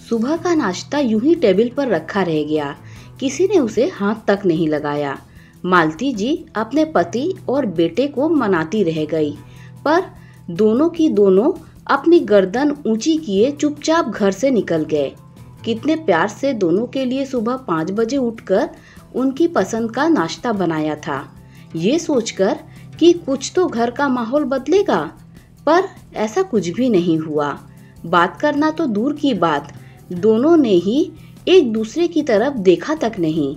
सुबह का नाश्ता यूं ही टेबल पर रखा रह गया, किसी ने उसे हाथ तक नहीं लगाया। मालती जी अपने पति और बेटे को मनाती रह गई, पर दोनों की दोनों अपनी गर्दन ऊंची किए चुपचाप घर से निकल गए। कितने प्यार से दोनों के लिए सुबह 5 बजे उठकर उनकी पसंद का नाश्ता बनाया था, ये सोचकर कि कुछ तो घर का माहौल बदलेगा, पर ऐसा कुछ भी नहीं हुआ। बात करना तो दूर की बात, दोनों ने ही एक दूसरे की तरफ देखा तक नहीं।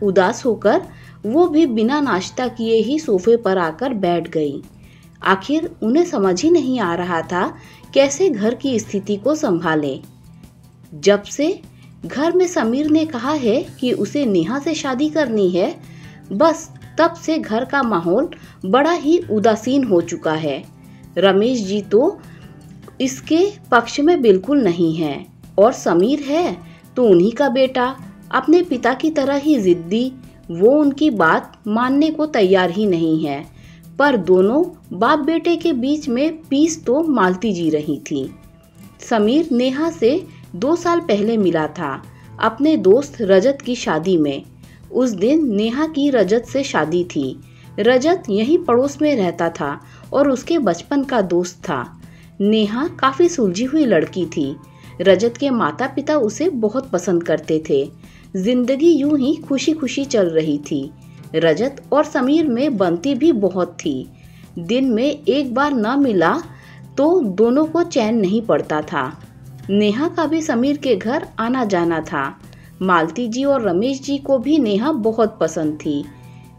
उदास होकर वो भी बिना नाश्ता किए ही सोफे पर आकर बैठ गई। आखिर उन्हें समझ ही नहीं आ रहा था कैसे घर की स्थिति को संभालें। जब से घर में समीर ने कहा है कि उसे नेहा से शादी करनी है, बस तब से घर का माहौल बड़ा ही उदासीन हो चुका है। रमेश जी तो इसके पक्ष में बिल्कुल नहीं है, और समीर है तो उन्हीं का बेटा, अपने पिता की तरह ही जिद्दी। वो उनकी बात मानने को तैयार ही नहीं है। पर दोनों बाप बेटे के बीच में पीस तो मालती जी रही थी। समीर नेहा से 2 साल पहले मिला था अपने दोस्त रजत की शादी में। उस दिन नेहा की रजत से शादी थी। रजत यहीं पड़ोस में रहता था और उसके बचपन का दोस्त था। नेहा काफी सुलझी हुई लड़की थी। रजत के माता पिता उसे बहुत पसंद करते थे। जिंदगी यूं ही खुशी खुशी चल रही थी। रजत और समीर में बनती भी बहुत थी। दिन में एक बार न मिला तो दोनों को चैन नहीं पड़ता था। नेहा का भी समीर के घर आना जाना था। मालती जी और रमेश जी को भी नेहा बहुत पसंद थी।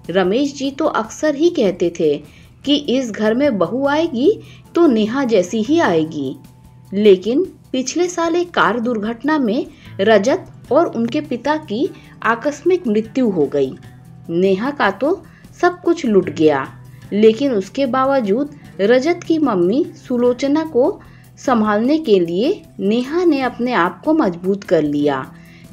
रमेश जी तो अक्सर ही कहते थे कि इस घर में बहू आएगी तो नेहा जैसी ही आएगी। लेकिन पिछले साल एक कार दुर्घटना में रजत और उनके पिता की आकस्मिक मृत्यु हो गई। नेहा का तो सब कुछ लुट गया, लेकिन उसके बावजूद रजत की मम्मी सुलोचना को संभालने के लिए नेहा ने अपने आप को मजबूत कर लिया।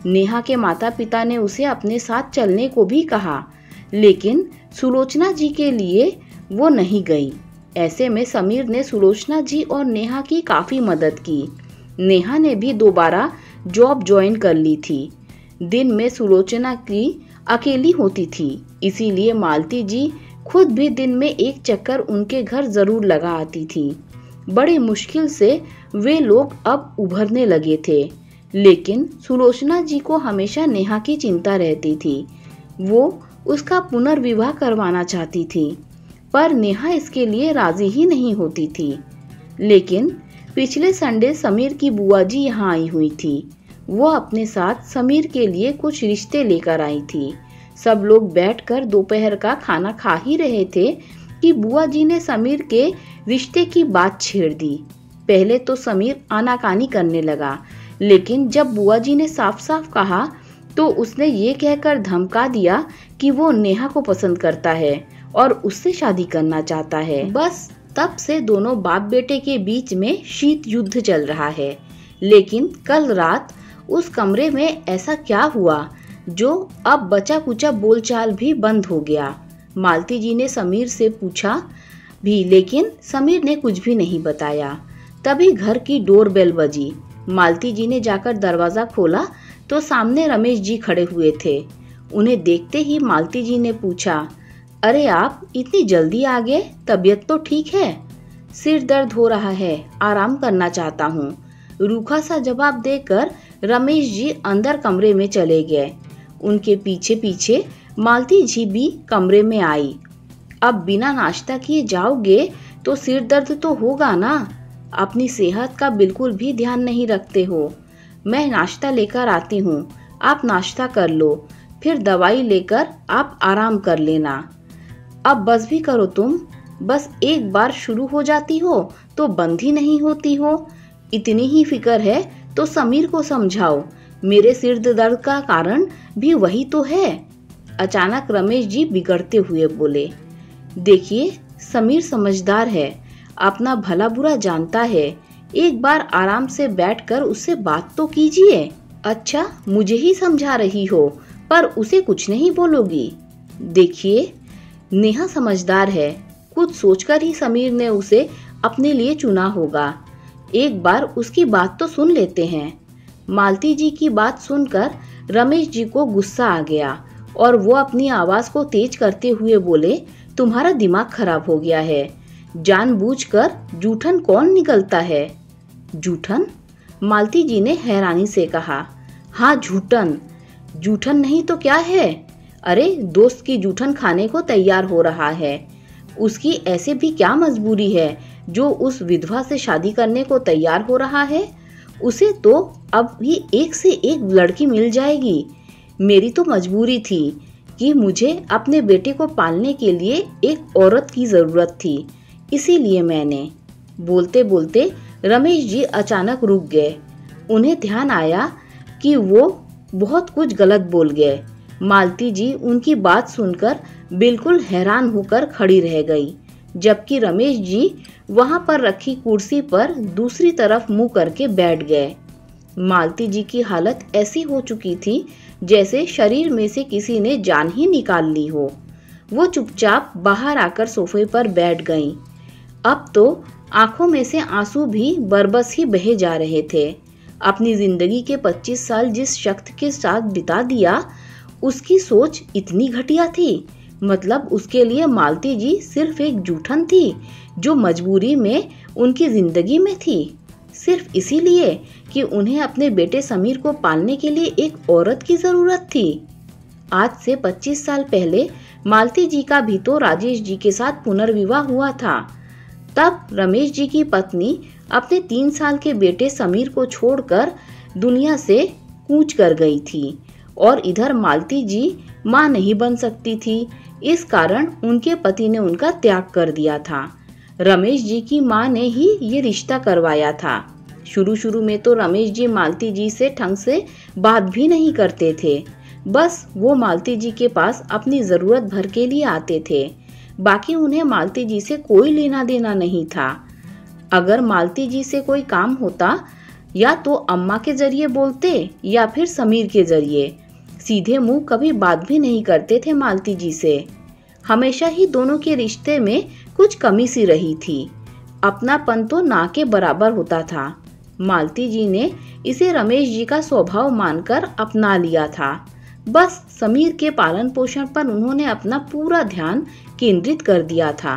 नेहा के माता पिता ने उसे अपने साथ चलने को भी कहा, लेकिन सुलोचना जी के लिए वो नहीं गई। ऐसे में समीर ने सुलोचना जी और नेहा की काफी मदद की। नेहा ने भी दोबारा जॉब ज्वाइन कर ली थी। दिन में सुलोचना की अकेली होती थी, इसीलिए मालती जी खुद भी दिन में एक चक्कर उनके घर जरूर लगा आती थी। बड़े मुश्किल से वे लोग अब उभरने लगे थे, लेकिन सुलोचना जी को हमेशा नेहा की चिंता रहती थी। वो उसका पुनर्विवाह करवाना चाहती थी, पर नेहा इसके लिए राजी ही नहीं होती थी। लेकिन पिछले संडे समीर की बुआ जी यहाँ आई हुई थी। वो अपने साथ समीर के लिए कुछ रिश्ते लेकर आई थी। सब लोग बैठकर दोपहर का खाना खा ही रहे थे कि बुआ जी ने समीर के रिश्ते की बात छेड़ दी। पहले तो समीर आनाकानी करने लगा, लेकिन जब बुआ जी ने साफ साफ कहा तो उसने ये कहकर धमका दिया कि वो नेहा को पसंद करता है और उससे शादी करना चाहता है। बस तब से दोनों बाप बेटे के बीच में शीत युद्ध चल रहा है। लेकिन कल रात उस कमरे में ऐसा क्या हुआ जो अब बचा कुचा बोलचाल भी बंद हो गया। मालती जी ने समीर से पूछा भी, लेकिन समीर ने कुछ भी नहीं बताया। तभी घर की डोरबेल बजी। मालती जी ने जाकर दरवाजा खोला तो सामने रमेश जी खड़े हुए थे। उन्हें देखते ही मालती जी ने पूछा, अरे आप इतनी जल्दी आ गए, तबीयत तो ठीक है? सिर दर्द हो रहा है, आराम करना चाहता हूँ। रूखा सा जवाब देकर रमेश जी अंदर कमरे में चले गए। उनके पीछे पीछे मालती जी भी कमरे में आई। अब बिना नाश्ता किए जाओगे तो सिर दर्द तो होगा ना। अपनी सेहत का बिल्कुल भी ध्यान नहीं रखते हो। मैं नाश्ता लेकर आती हूँ, आप नाश्ता कर लो, फिर दवाई लेकर आप आराम कर लेना। अब बस भी करो तुम, बस एक बार शुरू हो जाती हो तो बंद ही नहीं होती हो। इतनी ही फिक्र है तो समीर को समझाओ, मेरे सिर दर्द का कारण भी वही तो है। अचानक रमेश जी बिगड़ते हुए बोले, देखिए समीर समझदार है, अपना भला बुरा जानता है, एक बार आराम से बैठकर उससे बात तो कीजिए। अच्छा मुझे ही समझा रही हो, पर उसे कुछ नहीं बोलोगी? देखिए नेहा समझदार है, कुछ सोचकर ही समीर ने उसे अपने लिए चुना होगा। एक बार उसकी बात तो सुन लेते हैं। मालती जी की बात सुनकर रमेश जी को गुस्सा आ गया और वो अपनी आवाज को तेज करते हुए बोले, तुम्हारा दिमाग खराब हो गया है। जानबूझकर जूठन कौन निकलता है? जूठन? मालती जी ने हैरानी से कहा। हाँ, जूठन। जूठन नहीं तो क्या है? अरे, दोस्त की जूठन खाने को तैयार हो रहा है। उसकी ऐसे भी क्या मजबूरी है जो उस विधवा से शादी करने को तैयार हो रहा है? उसे तो अब भी एक से एक लड़की मिल जाएगी। मेरी तो मजबूरी थी कि मुझे अपने बेटे को पालने के लिए एक औरत की जरूरत थी, इसीलिए मैंने। बोलते बोलते रमेश जी अचानक रुक गए। उन्हें ध्यान आया कि वो बहुत कुछ गलत बोल गए। मालती जी उनकी बात सुनकर बिल्कुल हैरान होकर खड़ी रह गई, जबकि रमेश जी वहां पर रखी कुर्सी पर दूसरी तरफ मुंह करके बैठ गए। मालती जी की हालत ऐसी हो चुकी थी जैसे शरीर में से किसी ने जान ही निकाल ली हो। वो चुपचाप बाहर आकर सोफे पर बैठ गईं। अब तो आंखों में से आंसू भी बरबस ही बहे जा रहे थे। अपनी जिंदगी के 25 साल जिस शख्स के साथ बिता दिया, उसकी सोच इतनी घटिया थी। मतलब उसके लिए मालती जी सिर्फ एक जूठन थी जो मजबूरी में उनकी जिंदगी में थी, सिर्फ इसीलिए कि उन्हें अपने बेटे समीर को पालने के लिए एक औरत की जरूरत थी। आज से 25 साल पहले मालती जी का भी तो राजेश जी के साथ पुनर्विवाह हुआ था। तब रमेश जी की पत्नी अपने 3 साल के बेटे समीर को छोड़कर दुनिया से कूच कर गई थी और इधर मालती जी मां नहीं बन सकती थी। इस कारण उनके पति ने उनका त्याग कर दिया था। रमेश जी की मां ने ही ये रिश्ता करवाया था। शुरू में तो रमेश जी मालती जी से ढंग से बात भी नहीं करते थे। बस वो मालती जी के पास अपनी जरूरत भर के लिए आते थे। बाकी उन्हें मालती जी से कोई लेना देना नहीं था। अगर मालती जी से कोई काम होता या तो अम्मा के जरिए बोलते या फिर समीर के जरिए। सीधे मुंह कभी बात भी नहीं करते थे मालती जी से। हमेशा ही दोनों के रिश्ते में कुछ कमी सी रही थी। अपनापन तो ना के बराबर होता था। मालती जी ने इसे रमेश जी का स्वभाव मानकर अपना लिया था। बस समीर के पालन पोषण पर उन्होंने अपना पूरा ध्यान केंद्रित कर दिया था।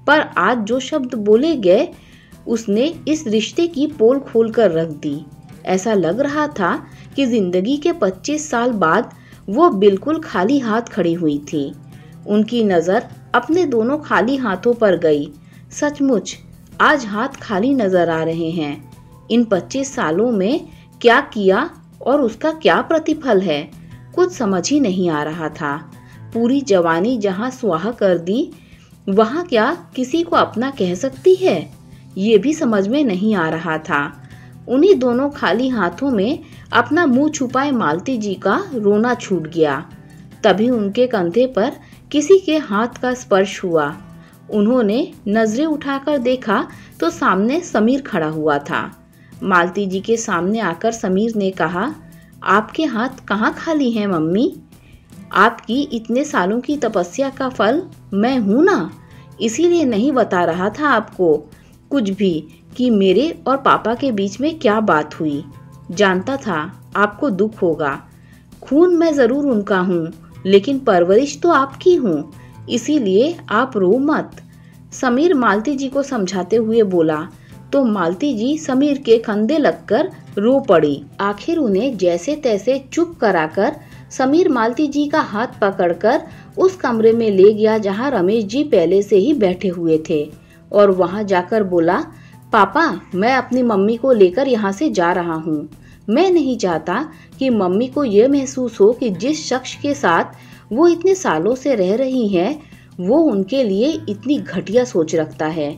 पर आज जो शब्द बोले गए उसने इस रिश्ते की पोल खोलकर रख दी। ऐसा लग रहा था कि जिंदगी के 25 साल बाद वो बिल्कुल खाली हाथ खड़ी हुई थी। उनकी नजर अपने दोनों खाली हाथों पर गई। सचमुच आज हाथ खाली नजर आ रहे हैं। इन 25 सालों में क्या किया और उसका क्या प्रतिफल है, कुछ समझ ही नहीं आ रहा था। पूरी जवानी जहां स्वाहा कर दी, वहां क्या किसी को अपना कह सकती है, ये भी समझ में नहीं आ रहा था। उन्हीं दोनों खाली हाथों में अपना मुंह छुपाए मालती जी का रोना छूट गया। तभी उनके कंधे पर किसी के हाथ का स्पर्श हुआ। उन्होंने नजरें उठाकर देखा तो सामने समीर खड़ा हुआ था। मालती जी के सामने आकर समीर ने कहा, आपके हाथ कहाँ खाली हैं मम्मी? आपकी इतने सालों की तपस्या का फल मैं हूं ना, इसीलिए नहीं बता रहा था आपको कुछ भी कि मेरे और पापा के बीच में क्या बात हुई। जानता था आपको दुख होगा। खून मैं जरूर उनका हूँ, लेकिन परवरिश तो आपकी हूँ, इसीलिए आप रो मत। समीर मालती जी को समझाते हुए बोला तो मालती जी समीर के कंधे लगकर रो पड़ी। आखिर उन्हें जैसे तैसे चुप कराकर समीर मालती जी का हाथ पकड़कर उस कमरे में ले गया जहाँ रमेश जी पहले से ही बैठे हुए थे और वहां जाकर बोला, पापा मैं अपनी मम्मी को लेकर यहाँ से जा रहा हूँ। मैं नहीं चाहता कि मम्मी को ये महसूस हो कि जिस शख्स के साथ वो इतने सालों से रह रही हैं, वो उनके लिए इतनी घटिया सोच रखता है।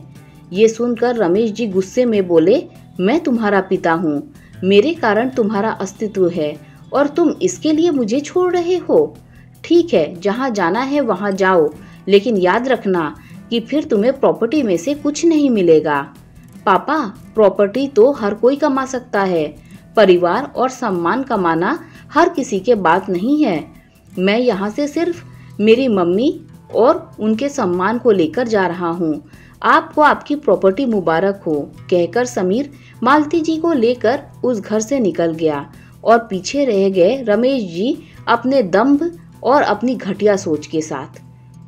ये सुनकर रमेश जी गुस्से में बोले, मैं तुम्हारा पिता हूँ, मेरे कारण तुम्हारा अस्तित्व है और तुम इसके लिए मुझे छोड़ रहे हो। ठीक है, जहाँ जाना है वहाँ जाओ, लेकिन याद रखना कि फिर तुम्हें प्रॉपर्टी में से कुछ नहीं मिलेगा। पापा, प्रॉपर्टी तो हर कोई कमा सकता है, परिवार और सम्मान कमाना हर किसी के बात नहीं है। मैं यहाँ से सिर्फ मेरी मम्मी और उनके सम्मान को लेकर जा रहा हूँ। आपको आपकी प्रॉपर्टी मुबारक हो कहकर समीर मालती जी को लेकर उस घर से निकल गया और पीछे रह गए रमेश जी अपने दंभ और अपनी घटिया सोच के साथ।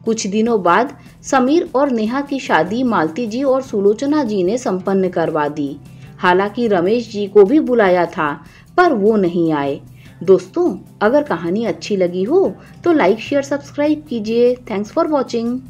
कुछ दिनों बाद समीर और नेहा की शादी मालती जी और सुलोचना जी ने संपन्न करवा दी। हालांकि रमेश जी को भी बुलाया था पर वो नहीं आए। दोस्तों, अगर कहानी अच्छी लगी हो तो लाइक शेयर सब्सक्राइब कीजिए। Thanks for watching.